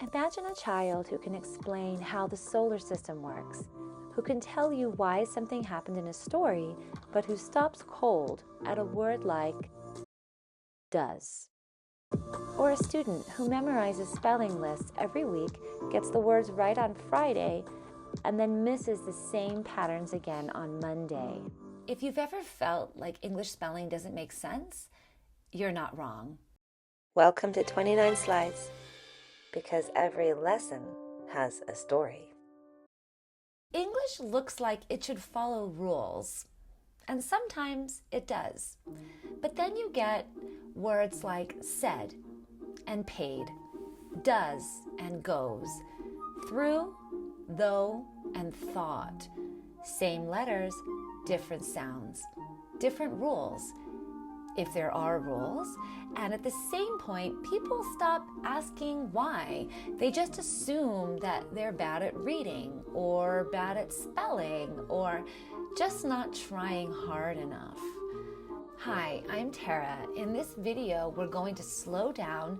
Imagine a child who can explain how the solar system works, who can tell you why something happened in a story, but who stops cold at a word like does. Or a student who memorizes spelling lists every week, gets the words right on Friday, and then misses the same patterns again on Monday. If you've ever felt like English spelling doesn't make sense, you're not wrong. Welcome to 29 Slides, because every lesson has a story. English looks like it should follow rules, and sometimes it does. But then you get words like said and paid, does and goes, through, though, and thought. Same letters, different sounds, different rules, if there are rules. And at the same point, people stop asking why. They just assume that they're bad at reading or bad at spelling or just not trying hard enough. Hi, I'm Tara. In this video, we're going to slow down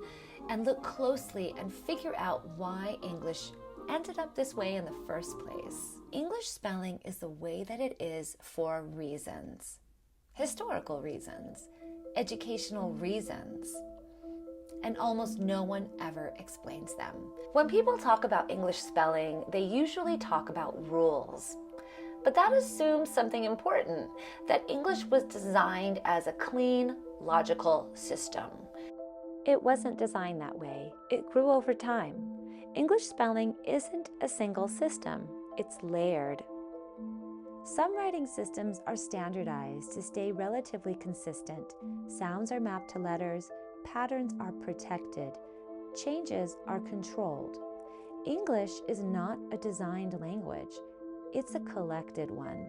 and look closely and figure out why English ended up this way in the first place. English spelling is the way that it is for reasons. Historical reasons, educational reasons, and almost no one ever explains them. When people talk about English spelling, they usually talk about rules. But that assumes something important, that English was designed as a clean, logical system. It wasn't designed that way. It grew over time. English spelling isn't a single system. It's layered. Some writing systems are standardized to stay relatively consistent. Sounds are mapped to letters, patterns are protected, changes are controlled. English is not a designed language. It's a collected one.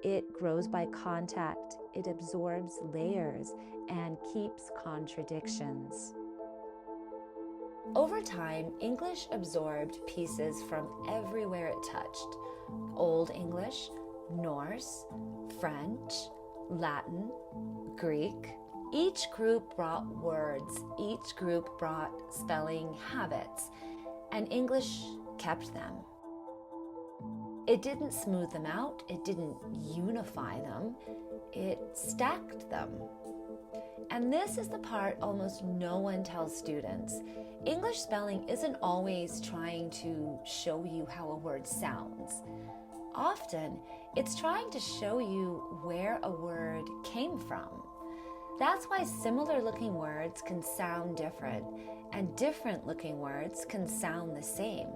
It grows by contact, it absorbs layers, and keeps contradictions. Over time, English absorbed pieces from everywhere it touched. Old English, Norse, French, Latin, Greek. Each group brought words, each group brought spelling habits, and English kept them. It didn't smooth them out, it didn't unify them, it stacked them. And this is the part almost no one tells students. English spelling isn't always trying to show you how a word sounds. Often, it's trying to show you where a word came from. That's why similar looking words can sound different, and different looking words can sound the same.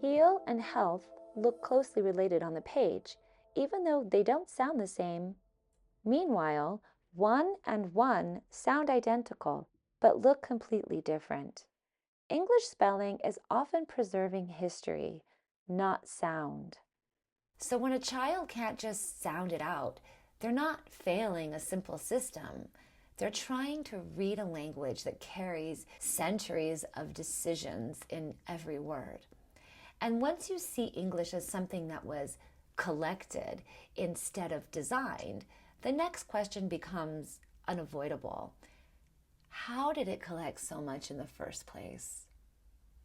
Heal and health look closely related on the page, even though they don't sound the same. Meanwhile, one and one sound identical, but look completely different. English spelling is often preserving history, not sound. So when a child can't just sound it out, they're not failing a simple system. They're trying to read a language that carries centuries of decisions in every word. And once you see English as something that was collected instead of designed, the next question becomes unavoidable. How did it collect so much in the first place?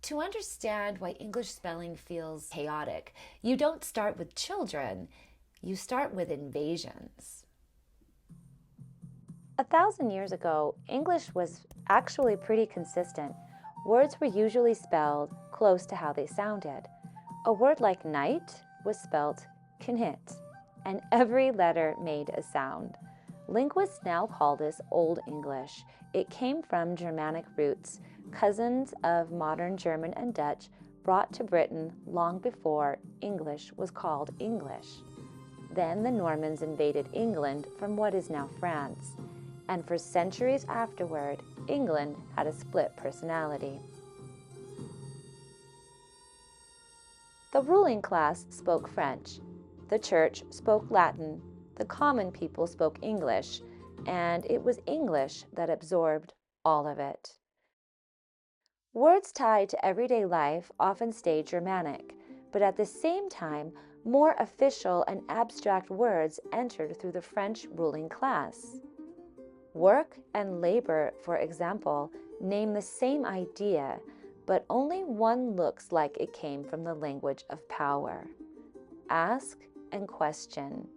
To understand why English spelling feels chaotic, you don't start with children, you start with invasions. 1,000 years ago, English was actually pretty consistent. Words were usually spelled close to how they sounded. A word like night was spelled knit, and every letter made a sound. Linguists now call this Old English. It came from Germanic roots, cousins of modern German and Dutch, brought to Britain long before English was called English. Then the Normans invaded England from what is now France, and for centuries afterward, England had a split personality. The ruling class spoke French, the church spoke Latin, the common people spoke English, and it was English that absorbed all of it. Words tied to everyday life often stay Germanic, but at the same time, more official and abstract words entered through the French ruling class. Work and labor, for example, name the same idea, but only one looks like it came from the language of power. Ask and question,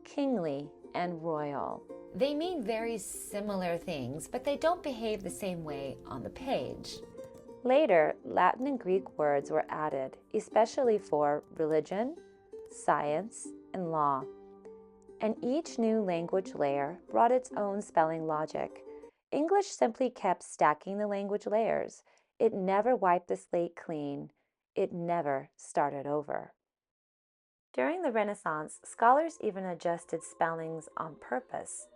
kingly and royal. They mean very similar things, but they don't behave the same way on the page. Later, Latin and Greek words were added, especially for religion, science, and law. And each new language layer brought its own spelling logic. English simply kept stacking the language layers. It never wiped the slate clean. It never started over. During the Renaissance, scholars even adjusted spellings on purpose.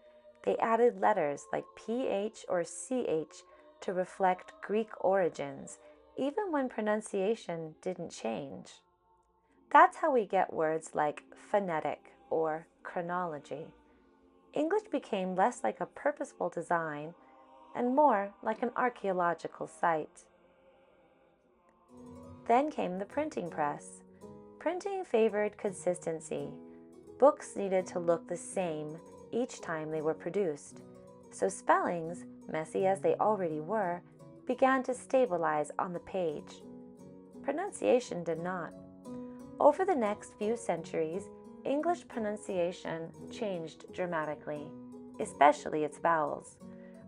They added letters like PH or CH to reflect Greek origins, even when pronunciation didn't change. That's how we get words like phonetic or chronology. English became less like a purposeful design and more like an archaeological site. Then came the printing press. Printing favored consistency. Books needed to look the same each time they were produced, so spellings, messy as they already were, began to stabilize on the page. Pronunciation did not. Over the next few centuries, English pronunciation changed dramatically, especially its vowels.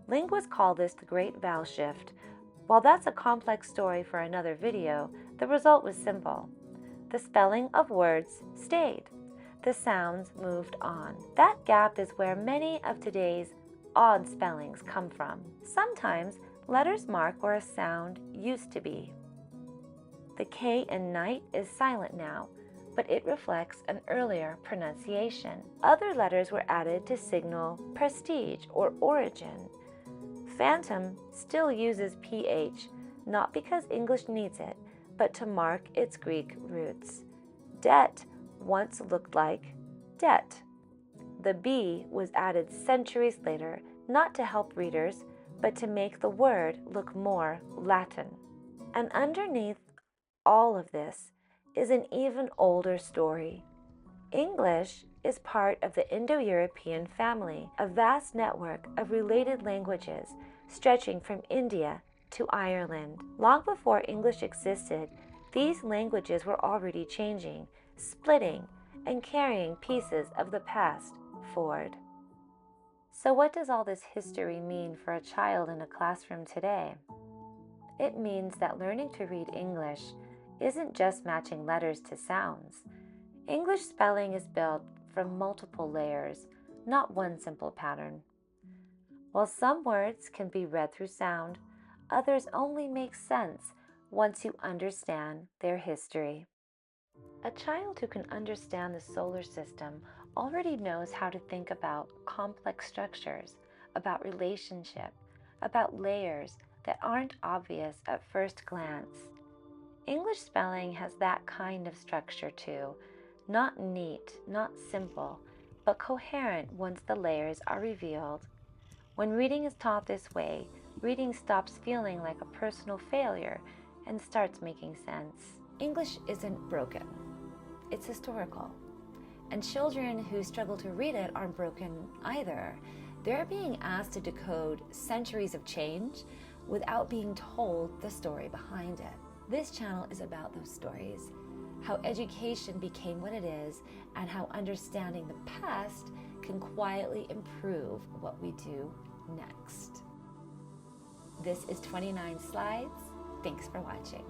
Linguists call this the Great Vowel Shift. While that's a complex story for another video, the result was simple. The spelling of words stayed. The sounds moved on. That gap is where many of today's odd spellings come from. Sometimes letters mark where a sound used to be. The K in night is silent now, but it reflects an earlier pronunciation. Other letters were added to signal prestige or origin. Phantom still uses PH, not because English needs it, but to mark its Greek roots. Debt once looked like debt. The B was added centuries later, not to help readers, but to make the word look more Latin. And underneath all of this is an even older story. English is part of the Indo-European family, a vast network of related languages stretching from India to Ireland. Long before English existed, these languages were already changing, splitting, and carrying pieces of the past forward. So what does all this history mean for a child in a classroom today? It means that learning to read English isn't just matching letters to sounds. English spelling is built from multiple layers, not one simple pattern. While some words can be read through sound, others only make sense once you understand their history. A child who can understand the solar system already knows how to think about complex structures, about relationship, about layers that aren't obvious at first glance. English spelling has that kind of structure too, not neat, not simple, but coherent once the layers are revealed. When reading is taught this way, reading stops feeling like a personal failure and starts making sense. English isn't broken. It's historical. And children who struggle to read it aren't broken either. They're being asked to decode centuries of change without being told the story behind it. This channel is about those stories, how education became what it is, and how understanding the past can quietly improve what we do next. This is 29 Slides. Thanks for watching.